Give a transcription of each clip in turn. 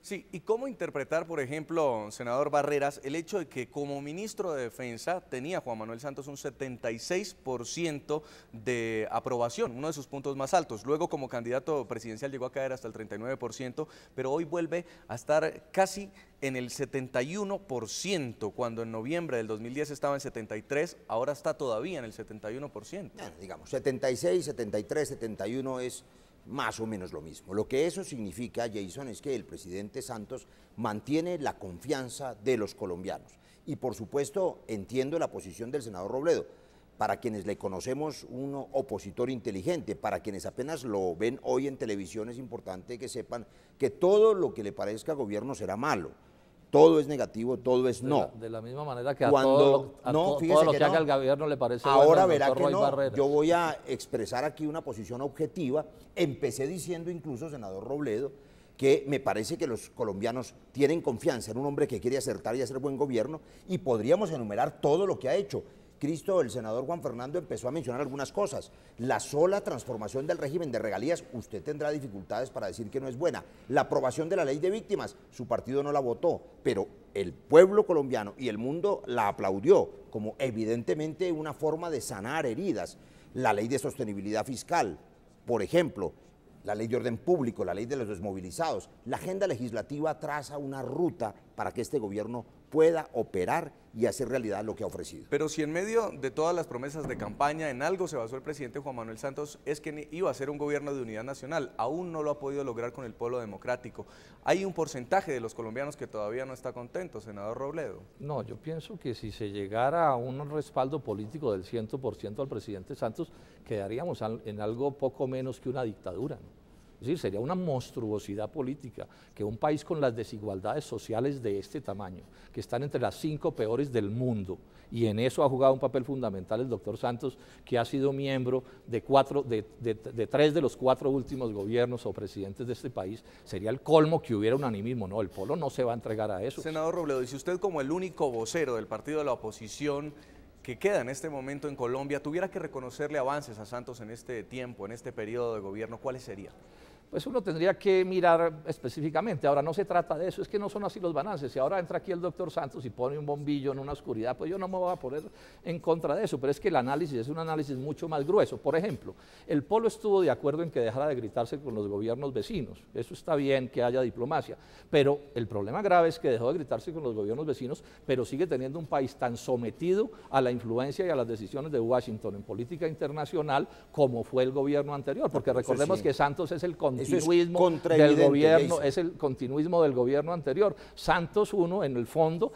Sí, ¿y cómo interpretar, por ejemplo, senador Barreras, el hecho de que como ministro de Defensa tenía Juan Manuel Santos un 76% de aprobación, uno de sus puntos más altos? Luego como candidato presidencial llegó a caer hasta el 39%, pero hoy vuelve a estar casi en el 71%, cuando en noviembre del 2010 estaba en 73%, ahora está todavía en el 71%. Bueno, digamos, 76, 73, 71 es más o menos lo mismo. Lo que eso significa, Jason, es que el presidente Santos mantiene la confianza de los colombianos. Y por supuesto entiendo la posición del senador Robledo. Para quienes le conocemos un opositor inteligente, para quienes apenas lo ven hoy en televisión, es importante que sepan que todo lo que le parezca al gobierno será malo. Todo es negativo, todo es no. De la misma manera que todo lo que haga el gobierno le parece ahora bueno al verá doctor que Roy no. Barreras. Yo voy a expresar aquí una posición objetiva. Empecé diciendo incluso, senador Robledo, que me parece que los colombianos tienen confianza en un hombre que quiere acertar y hacer buen gobierno, y podríamos enumerar todo lo que ha hecho. Cristo, el senador Juan Fernando empezó a mencionar algunas cosas. La sola transformación del régimen de regalías, usted tendrá dificultades para decir que no es buena. La aprobación de la ley de víctimas, su partido no la votó, pero el pueblo colombiano y el mundo la aplaudió como evidentemente una forma de sanar heridas. La ley de sostenibilidad fiscal, por ejemplo, la ley de orden público, la ley de los desmovilizados. La agenda legislativa traza una ruta para que este gobierno pueda operar y hacer realidad lo que ha ofrecido. Pero si en medio de todas las promesas de campaña en algo se basó el presidente Juan Manuel Santos, es que iba a ser un gobierno de unidad nacional. Aún no lo ha podido lograr con el pueblo democrático. Hay un porcentaje de los colombianos que todavía no está contento, senador Robledo. No, yo pienso que si se llegara a un respaldo político del 100% al presidente Santos, quedaríamos en algo poco menos que una dictadura, ¿no? Es decir, sería una monstruosidad política que un país con las desigualdades sociales de este tamaño, que están entre las 5 peores del mundo, y en eso ha jugado un papel fundamental el doctor Santos, que ha sido miembro de 3 de los 4 últimos gobiernos o presidentes de este país, sería el colmo que hubiera unanimismo. No, el pueblo no se va a entregar a eso. Senador Robledo, y si usted como el único vocero del partido de la oposición que queda en este momento en Colombia, tuviera que reconocerle avances a Santos en este tiempo, en este periodo de gobierno, ¿cuáles serían? Pues uno tendría que mirar específicamente. Ahora no se trata de eso, es que no son así los balances. Si ahora entra aquí el doctor Santos y pone un bombillo en una oscuridad, pues yo no me voy a poner en contra de eso, pero es que el análisis es un análisis mucho más grueso. Por ejemplo, el Polo estuvo de acuerdo en que dejara de gritarse con los gobiernos vecinos. Eso está bien, que haya diplomacia, pero el problema grave es que dejó de gritarse con los gobiernos vecinos, pero sigue teniendo un país tan sometido a la influencia y a las decisiones de Washington en política internacional como fue el gobierno anterior, porque recordemos que Santos es el continuismo del gobierno, es el continuismo del gobierno anterior. Santos 1 en el fondo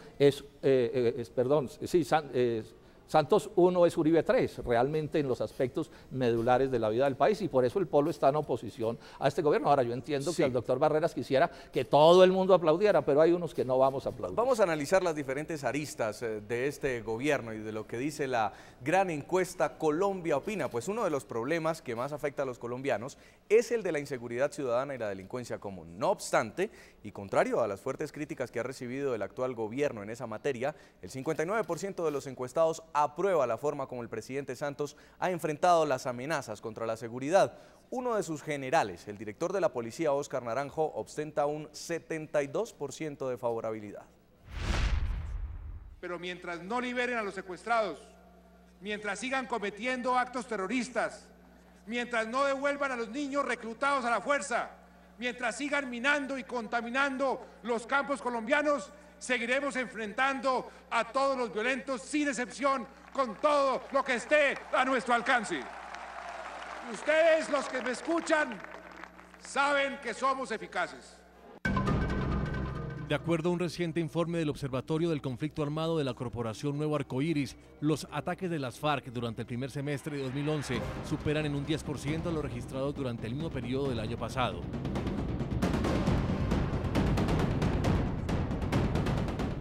Santos 1 es Uribe 3, realmente en los aspectos medulares de la vida del país, y por eso el Polo está en oposición a este gobierno. Ahora, yo entiendo que el doctor Barreras quisiera que todo el mundo aplaudiera, pero hay unos que no vamos a aplaudir. Vamos a analizar las diferentes aristas de este gobierno y de lo que dice la gran encuesta Colombia Opina. Pues uno de los problemas que más afecta a los colombianos es el de la inseguridad ciudadana y la delincuencia común. No obstante, y contrario a las fuertes críticas que ha recibido el actual gobierno en esa materia, el 59% de los encuestados aprueba la forma como el presidente Santos ha enfrentado las amenazas contra la seguridad. Uno de sus generales, el director de la policía, Óscar Naranjo, ostenta un 72% de favorabilidad. Pero mientras no liberen a los secuestrados, mientras sigan cometiendo actos terroristas, mientras no devuelvan a los niños reclutados a la fuerza, mientras sigan minando y contaminando los campos colombianos, seguiremos enfrentando a todos los violentos sin excepción, con todo lo que esté a nuestro alcance. Ustedes, los que me escuchan, saben que somos eficaces. De acuerdo a un reciente informe del Observatorio del Conflicto Armado de la Corporación Nuevo Arcoíris, los ataques de las FARC durante el primer semestre de 2011 superan en un 10% a los registrados durante el mismo periodo del año pasado.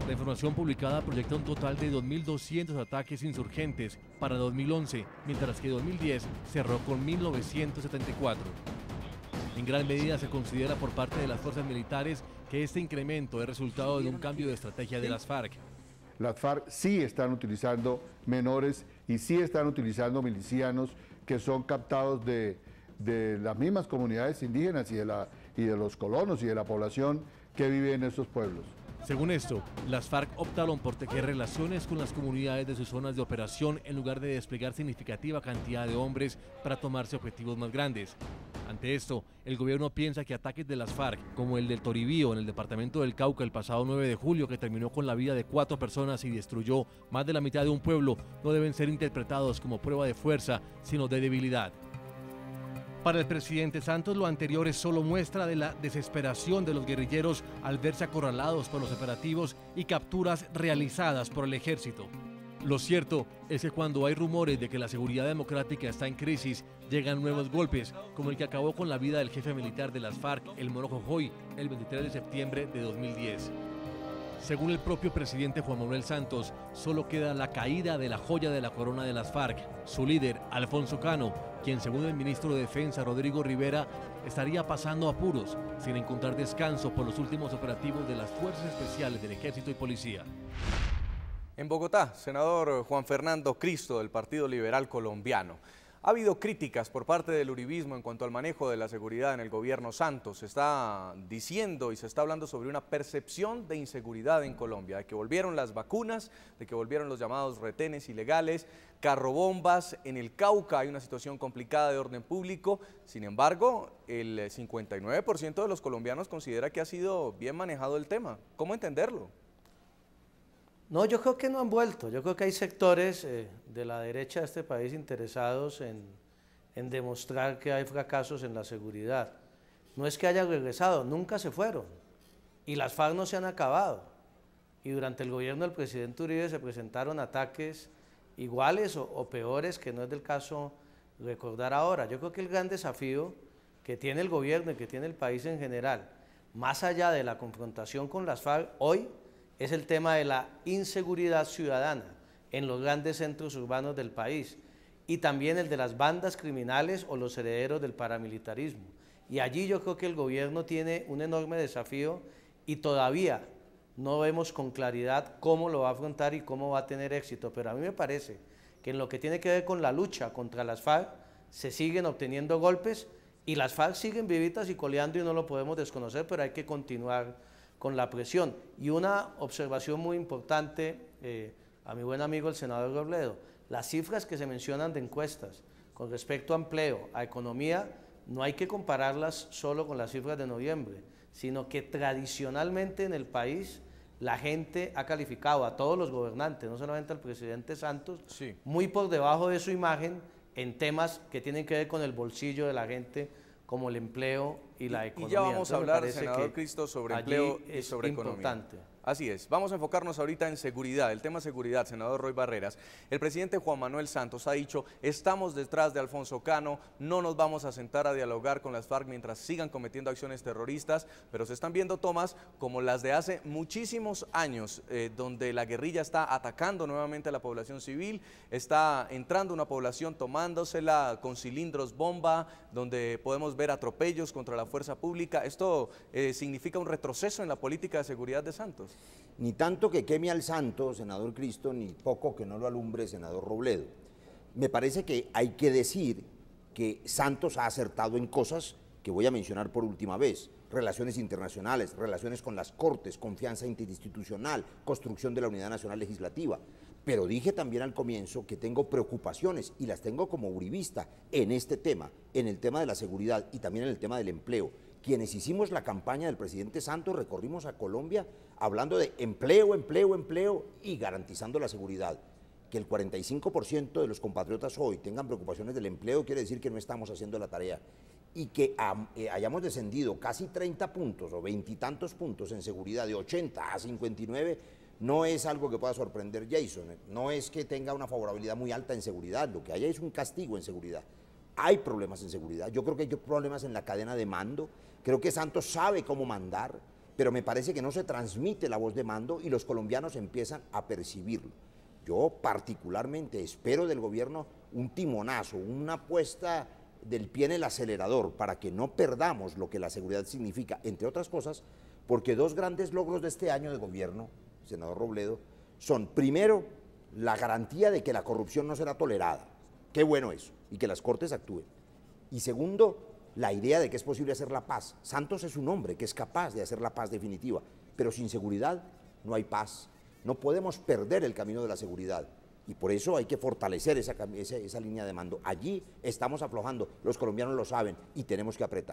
La información publicada proyecta un total de 2.200 ataques insurgentes para 2011, mientras que 2010 cerró con 1.974. En gran medida se considera por parte de las fuerzas militares que este incremento es resultado de un cambio de estrategia de las FARC. Las FARC sí están utilizando menores y sí están utilizando milicianos que son captados de las mismas comunidades indígenas y de los colonos y de la población que viven en esos pueblos. Según esto, las FARC optaron por tejer relaciones con las comunidades de sus zonas de operación en lugar de desplegar significativa cantidad de hombres para tomarse objetivos más grandes. Ante esto, el gobierno piensa que ataques de las FARC, como el del Toribío en el departamento del Cauca el pasado 9 de julio, que terminó con la vida de 4 personas y destruyó más de la mitad de un pueblo, no deben ser interpretados como prueba de fuerza, sino de debilidad. Para el presidente Santos, lo anterior es solo muestra de la desesperación de los guerrilleros al verse acorralados por los operativos y capturas realizadas por el ejército. Lo cierto es que cuando hay rumores de que la seguridad democrática está en crisis, llegan nuevos golpes, como el que acabó con la vida del jefe militar de las FARC, el Moro Jojoy, el 23 de septiembre de 2010. Según el propio presidente Juan Manuel Santos, solo queda la caída de la joya de la corona de las FARC, su líder, Alfonso Cano, quien según el ministro de Defensa, Rodrigo Rivera, estaría pasando apuros sin encontrar descanso por los últimos operativos de las Fuerzas Especiales del Ejército y Policía. En Bogotá, senador Juan Fernando Cristo del Partido Liberal Colombiano. Ha habido críticas por parte del uribismo en cuanto al manejo de la seguridad en el gobierno Santos. Se está diciendo y se está hablando sobre una percepción de inseguridad en Colombia, de que volvieron las vacunas, de que volvieron los llamados retenes ilegales, carrobombas. En el Cauca hay una situación complicada de orden público. Sin embargo, el 59% de los colombianos considera que ha sido bien manejado el tema. ¿Cómo entenderlo? No, yo creo que no han vuelto. Yo creo que hay sectores de la derecha de este país interesados en demostrar que hay fracasos en la seguridad. No es que hayan regresado, nunca se fueron. Y las FARC no se han acabado. Y durante el gobierno del presidente Uribe se presentaron ataques iguales o peores, que no es del caso recordar ahora. Yo creo que el gran desafío que tiene el gobierno y que tiene el país en general, más allá de la confrontación con las FARC hoy, es el tema de la inseguridad ciudadana en los grandes centros urbanos del país y también el de las bandas criminales o los herederos del paramilitarismo. Y allí yo creo que el gobierno tiene un enorme desafío y todavía no vemos con claridad cómo lo va a afrontar y cómo va a tener éxito. Pero a mí me parece que en lo que tiene que ver con la lucha contra las FARC se siguen obteniendo golpes y las FARC siguen vivitas y coleando y no lo podemos desconocer, pero hay que continuar con la presión. Y una observación muy importante a mi buen amigo el senador Robledo, las cifras que se mencionan de encuestas con respecto a empleo, a economía, no hay que compararlas solo con las cifras de noviembre, sino que tradicionalmente en el país la gente ha calificado a todos los gobernantes, no solamente al presidente Santos, sí, muy por debajo de su imagen en temas que tienen que ver con el bolsillo de la gente, como el empleo y la economía. Y ya vamos a hablar, senador Cristo, sobre empleo y sobre economía. Así es, vamos a enfocarnos ahorita en seguridad, el tema seguridad, senador Roy Barreras. El presidente Juan Manuel Santos ha dicho, estamos detrás de Alfonso Cano, no nos vamos a sentar a dialogar con las FARC mientras sigan cometiendo acciones terroristas, pero se están viendo tomas como las de hace muchísimos años, donde la guerrilla está atacando nuevamente a la población civil, está entrando una población tomándosela con cilindros bomba, donde podemos ver atropellos contra la fuerza pública. ¿Esto significa un retroceso en la política de seguridad de Santos? Ni tanto que queme al santo, senador Cristo, ni poco que no lo alumbre, senador Robledo. Me parece que hay que decir que Santos ha acertado en cosas que voy a mencionar por última vez: relaciones internacionales, relaciones con las Cortes, confianza interinstitucional, construcción de la Unidad Nacional Legislativa. Pero dije también al comienzo que tengo preocupaciones, y las tengo como uribista, en este tema, en el tema de la seguridad y también en el tema del empleo. Quienes hicimos la campaña del presidente Santos recorrimos a Colombia hablando de empleo, empleo, empleo y garantizando la seguridad. Que el 45% de los compatriotas hoy tengan preocupaciones del empleo quiere decir que no estamos haciendo la tarea. Y que hayamos descendido casi 30 puntos o 20 y tantos puntos en seguridad, de 80 a 59, no es algo que pueda sorprender Jason. No es que tenga una favorabilidad muy alta en seguridad, lo que haya es un castigo en seguridad. Hay problemas en seguridad, yo creo que hay problemas en la cadena de mando, creo que Santos sabe cómo mandar, pero me parece que no se transmite la voz de mando y los colombianos empiezan a percibirlo. Yo particularmente espero del gobierno un timonazo, una puesta del pie en el acelerador para que no perdamos lo que la seguridad significa, entre otras cosas, porque dos grandes logros de este año de gobierno, senador Robledo, son primero la garantía de que la corrupción no será tolerada, qué bueno eso, y que las Cortes actúen. Y segundo, la idea de que es posible hacer la paz. Santos es un hombre que es capaz de hacer la paz definitiva, pero sin seguridad no hay paz. No podemos perder el camino de la seguridad y por eso hay que fortalecer esa línea de mando. Allí estamos aflojando, los colombianos lo saben y tenemos que apretar.